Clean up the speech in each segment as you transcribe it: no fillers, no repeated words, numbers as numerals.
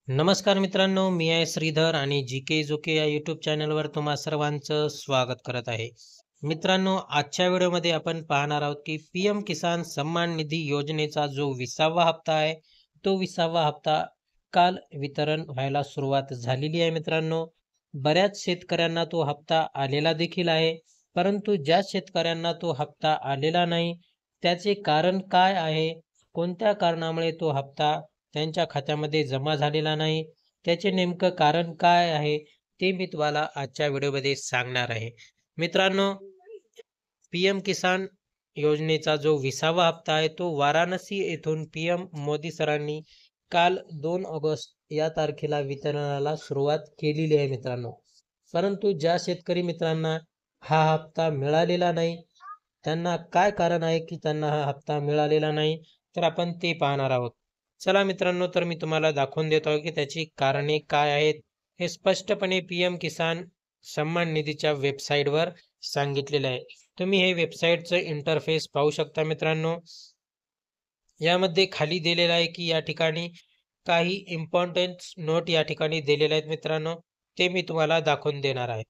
नमस्कार मित्रांनो, मी आहे श्रीधर आणि जी के जोके या यूट्यूब चॅनलवर तुम्हा सर्वांचं स्वागत करत आहे. मित्रांनो, आजच्या व्हिडिओमध्ये आपण पाहणार आहोत की पी-एम किसान सन्मान निधी योजनेचा जो 20वा हप्ता आहे, तो 20वा हप्ता काल वितरण व्हायला सुरुवात झालेली आहे मित्रांनो. बऱ्याच शेतकऱ्यांना तो हप्ता आलेला देखील आहे. परंतु ज्या शेतकऱ्यांना तो हप्ता आलेला नाही, त्याचे कारण काय आहे? कोणत्या कारणामुळे तो हप्ता त्यांच्या खात्यामध्ये जमा झालेला नाही. त्याचे नेमकं कारण काय आहे, ते मी तुम्हाला आजच्या व्हिडिओमध्ये सांगणार आहे. मित्रांनो, पी-एम किसान योजनेचा जो 20वा हप्ता आहे, तो वाराणसी येथून पी-एम मोदी सरांनी काल 2 ऑगस्ट या तारखेला वितरणाला सुरुवात केलेली आहे मित्रांनो. परंतु ज्या शेतकरी मित्रांना हा हप्ता मिळालेला नाही, त्यांना काय कारण आहे, की त्यांना हा हप्ता मिळालेला नाही, तर आपण ते पाहणार आहोत. चला मित्रांनो, तर मी तुम्हाला दाखवून देतो आहे, की त्याची कारणे काय आहेत. हे स्पष्टपणे पी-एम किसान सन्मान निधीच्या वेबसाईटवर सांगितलेलं आहे. तुम्ही हे वेबसाईटचं इंटरफेस पाहू शकता मित्रांनो. यामध्ये खाली दिलेलं आहे, की या ठिकाणी काही इम्पोर्टंट नोट या ठिकाणी दिलेल्या आहेत मित्रांनो. ते मी तुम्हाला दाखवून देणार आहे.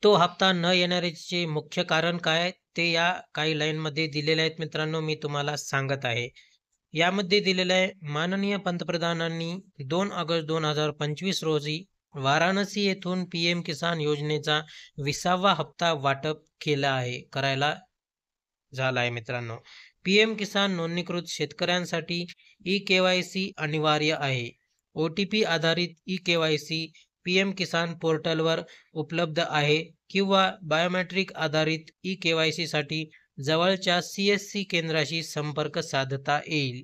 तो हप्ता न येण्याचे मुख्य कारण काय आहे, ते या काही लाईनमध्ये दिलेले आहेत मित्रांनो. मी तुम्हाला सांगत आहे. यामध्ये दिलेलं आहे, माननीय पंतप्रधानांनी 2 ऑगस्ट 2025 रोजी वाराणसी येथून पी-एम किसान योजनेचा 20वा हप्ता वाटप केला आहे करायला झाला आहे मित्रांनो. पी-एम किसान नोंदणीकृत शेतकऱ्यांसाठी ई-के-वाय-सी अनिवार्य आहे. ओ-टी-पी आधारित ई-के-वाय-सी पी-एम किसान पोर्टलवर उपलब्ध आहे किंवा बायोमेट्रिक आधारित ई-के-वाय-सीसाठी जवळच्या सी-एस-सी केंद्राशी संपर्क साधता येईल.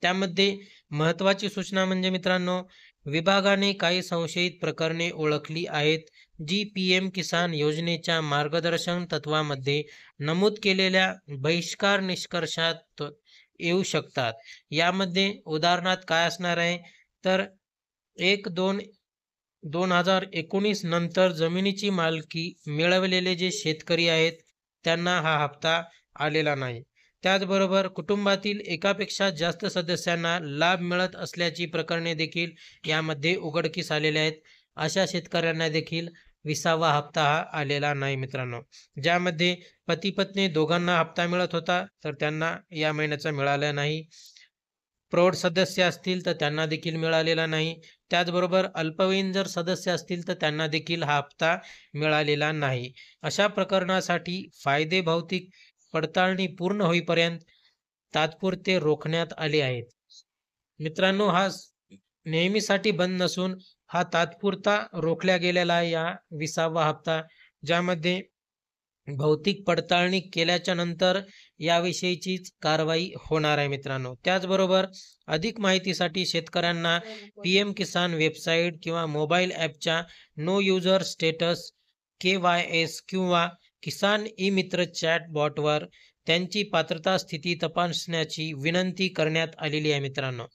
त्यामध्ये महत्त्वाची सूचना म्हणजे मित्रांनो, विभागाने काही संशयित प्रकरणे ओळखली आहेत, जी पी-एम किसान योजनेच्या मार्गदर्शन तत्वामध्ये नमूद केलेल्या बहिष्कार निष्कर्षात येऊ शकतात. यामध्ये उदाहरणार्थ काय असणार आहे, तर 1-2-2019 नंतर जमिनीची मालकी मिळवलेले जे शेतकरी आहेत, त्यांना हा हप्ता आलेला नाही. त्याचबरोबर कुटुंबातील एकापेक्षा जास्त सदस्यांना लाभ मिळत असल्याची प्रकरणे देखील यामध्ये उघडकीस आलेले आहेत. अशा शेतकऱ्यांना देखील 20वा हप्ता हा आलेला नाही मित्रांनो. ज्यामध्ये पती-पत्नी दोघांना हप्ता मिळत होता, तर त्यांना या महिन्याचा मिळाला नाही. प्रौढ सदस्य असतील तर त्यांना देखील मिळालेला नाही. त्याचबरोबर अल्पवयीन जर सदस्य असतील तर त्यांना देखील हा हप्ता मिळालेला नाही. अशा प्रकरणासाठी फायदे भौतिक पडताळणी पूर्ण होईपर्यंत तात्पुरते रोखण्यात आले आहेत. मित्रांनो, हा नेहमीसाठी बंद नसून हा तात्पुरता रोखला गेलेला आहे या 20वा हप्ता, ज्यामध्ये भौतिक पडताळणी केल्याच्या नंतर याविषयीचीच कारवाई होणार आहे मित्रांनो. त्याचबरोबर अधिक माहितीसाठी शेतकऱ्यांना पी-एम किसान वेबसाईट किंवा मोबाईल ॲपच्या नो यूजर स्टेटस के-वाय-एस किंवा किसान ई-मित्र चॅट बॉटवर त्यांची पात्रता स्थिती तपासण्याची विनंती करण्यात आलेली आहे मित्रांनो.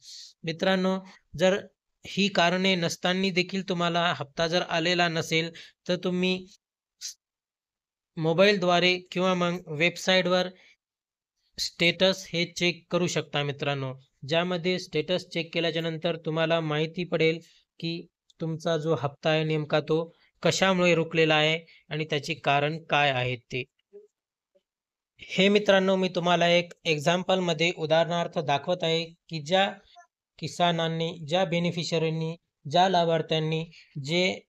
मित्रांनो, जर ही कारणे नसताना देखील तुम्हाला हप्ता जर आलेला नसेल, तर तुम्ही मोबाईलद्वारे किंवा मग वेबसाईटवर स्टेटस हे चेक करू शकता मित्रांनो. ज्यामध्ये स्टेटस चेक केल्याच्या नंतर तुम्हाला माहिती पडेल, की तुमचा जो हप्ता आहे नेमका तो कशामुळे रुकलेला आहे आणि त्याचे कारण काय आहेत ते. हे मित्रांनो, मी तुम्हाला एक एक्झाम्पलमध्ये उदाहरणार्थ दाखवत आहे, की ज्या किसानांनी, ज्या बेनिफिशियरींनी, ज्या लाभार्थ्यांनी जे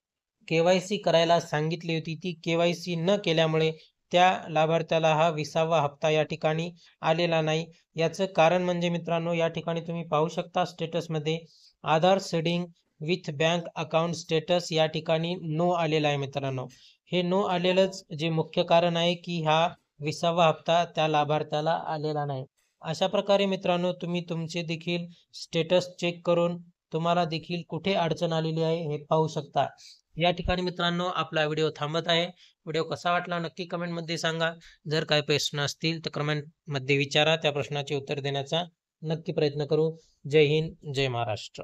के-वाय-सी करायला सांगितली होती, ती के-वाय-सी न केल्यामुळे त्या लाभार्थ्याला हा 20वा हप्ता या ठिकाणी आलेला नाही. याचं कारण म्हणजे मित्रांनो, या ठिकाणी तुम्ही पाहू शकता स्टेटसमध्ये Aadhaar seeding with bank account status या ठिकाणी नो आलेला आहे मित्रांनो. हे नो आलेलंच जे मुख्य कारण आहे, की हा 20वा हप्ता त्या लाभार्थ्याला आलेला नाही. अशा प्रकारे मित्रांनो, तुम्ही तुमचे देखील स्टेटस चेक करून तुम्हाला देखील कुठे अडचण आलेली आहे हे पाहू शकता. या ठिकाणी मित्रांनो, आपला व्हिडिओ थांबत आहे. व्हिडिओ कसा वाटला नक्की कमेंटमध्ये सांगा. जर काही प्रश्न असतील तर कमेंटमध्ये विचारा. त्या प्रश्नाचे उत्तर देण्याचा नक्की प्रयत्न करू. जय हिंद, जय महाराष्ट्र.